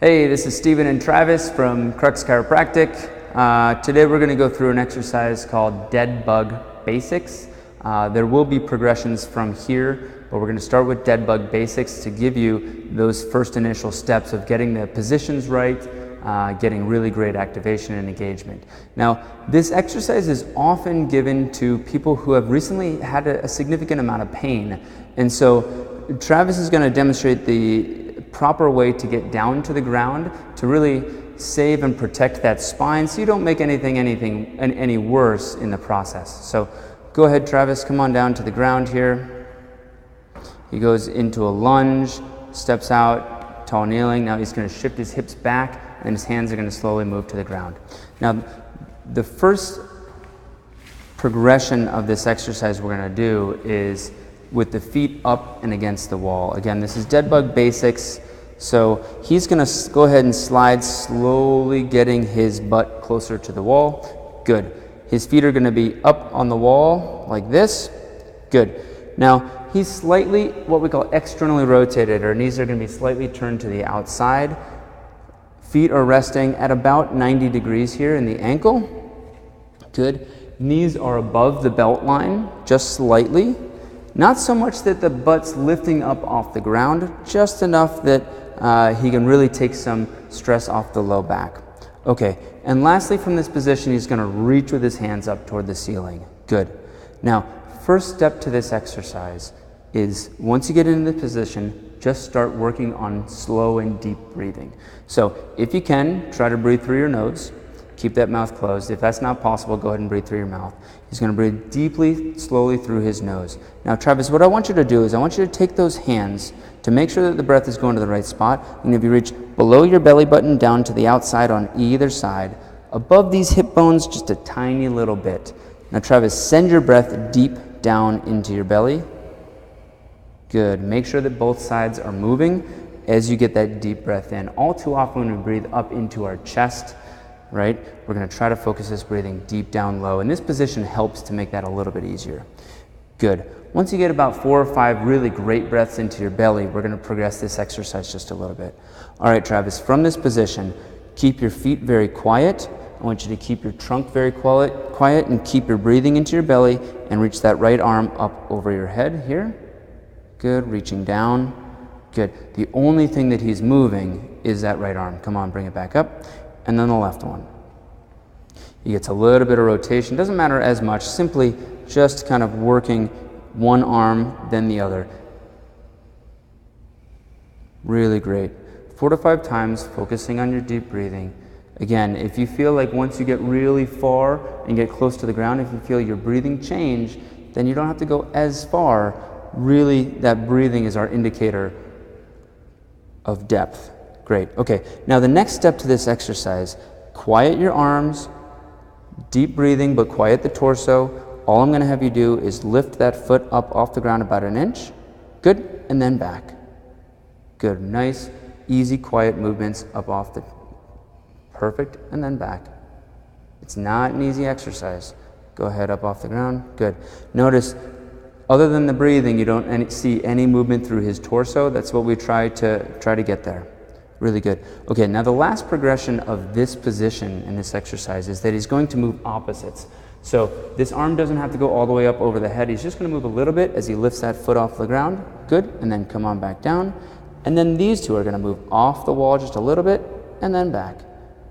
Hey, this is Sherman and Travis from Crux Chiropractic. Today we're going to go through an exercise called Dead Bug Basics. There will be progressions from here, but we're going to start with Dead Bug Basics to give you those first initial steps of getting the positions right, getting really great activation and engagement. Now, this exercise is often given to people who have recently had a significant amount of pain. And so Travis is going to demonstrate the proper way to get down to the ground to really save and protect that spine so you don't make anything any worse in the process. So go ahead, Travis, come on down to the ground here. He goes into a lunge, steps out, tall kneeling. Now he's going to shift his hips back and his hands are going to slowly move to the ground. Now, the first progression of this exercise we're going to do is with the feet up and against the wall. Again, this is Dead Bug Basics. So he's going to go ahead and slide, slowly getting his butt closer to the wall. Good. His feet are going to be up on the wall like this. Good. Now, he's slightly what we call externally rotated. Our knees are going to be slightly turned to the outside. Feet are resting at about 90 degrees here in the ankle. Good. Knees are above the belt line, just slightly. Not so much that the butt's lifting up off the ground, just enough that he can really take some stress off the low back. Okay, and lastly from this position, he's going to reach with his hands up toward the ceiling. Good. Now, first step to this exercise is once you get into the position, just start working on slow and deep breathing. So if you can, try to breathe through your nose. Keep that mouth closed. If that's not possible, go ahead and breathe through your mouth. He's going to breathe deeply, slowly through his nose. Now, Travis, what I want you to do is I want you to take those hands to make sure that the breath is going to the right spot. And if you reach below your belly button, down to the outside on either side, above these hip bones, just a tiny little bit. Now, Travis, send your breath deep down into your belly. Good. Make sure that both sides are moving as you get that deep breath in. All too often when we breathe up into our chest, right? We're going to try to focus this breathing deep down low. And this position helps to make that a little bit easier. Good. Once you get about 4 or 5 really great breaths into your belly, we're going to progress this exercise just a little bit. All right, Travis, from this position, keep your feet very quiet. I want you to keep your trunk very quiet and keep your breathing into your belly and reach that right arm up over your head here. Good. Reaching down. Good. The only thing that he's moving is that right arm. Come on, bring it back up. And then the left one. He gets a little bit of rotation. Doesn't matter as much. Simply just kind of working one arm, then the other. Really great. 4 to 5 times, focusing on your deep breathing. Again, if you feel like once you get really far and get close to the ground, if you feel your breathing change, then you don't have to go as far. Really, that breathing is our indicator of depth. Great. Okay, now the next step to this exercise, quiet your arms, deep breathing, but quiet the torso. All I'm going to have you do is lift that foot up off the ground about 1 inch. Good, and then back. Good, nice, easy, quiet movements up off the... Perfect, and then back. It's not an easy exercise. Go ahead, up off the ground. Good. Notice, other than the breathing, you don't see any movement through his torso. That's what we try to get there. Really good. Okay, now the last progression of this position in this exercise is that he's going to move opposites. So this arm doesn't have to go all the way up over the head. He's just going to move a little bit as he lifts that foot off the ground. Good. And then come on back down. And then these two are going to move off the wall just a little bit and then back.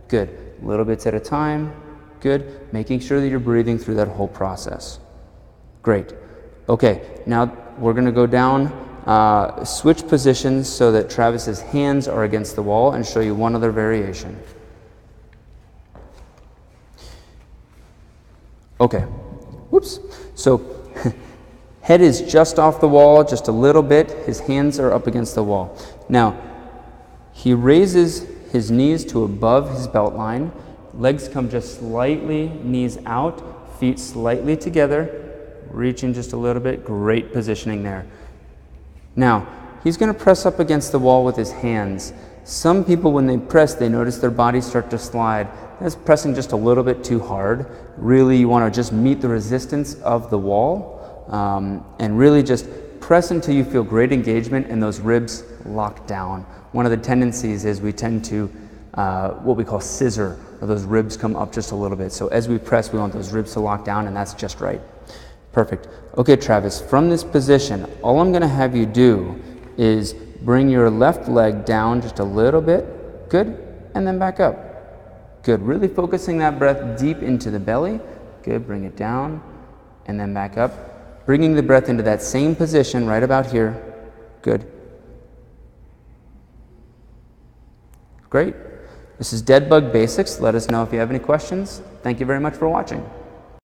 Good. Little bits at a time. Good. Making sure that you're breathing through that whole process. Great. Okay, now we're going to go down, switch positions so that Travis's hands are against the wall and show you one other variation. Okay, whoops. So head is just off the wall, just a little bit. His hands are up against the wall. Now, he raises his knees to above his belt line. Legs come just slightly, knees out, feet slightly together, reaching just a little bit. Great positioning there. Now, he's going to press up against the wall with his hands. Some people, when they press, they notice their bodies start to slide. That's pressing just a little bit too hard. Really, you want to just meet the resistance of the wall and really just press until you feel great engagement and those ribs lock down. One of the tendencies is we tend to what we call scissor, or those ribs come up just a little bit. So as we press, we want those ribs to lock down, and that's just right. Perfect. Okay, Travis, from this position, all I'm gonna have you do is bring your left leg down just a little bit. Good. And then back up. Good. Really focusing that breath deep into the belly. Good. Bring it down and then back up. Bringing the breath into that same position right about here. Good. Great. This is Dead Bug Basics. Let us know if you have any questions. Thank you very much for watching.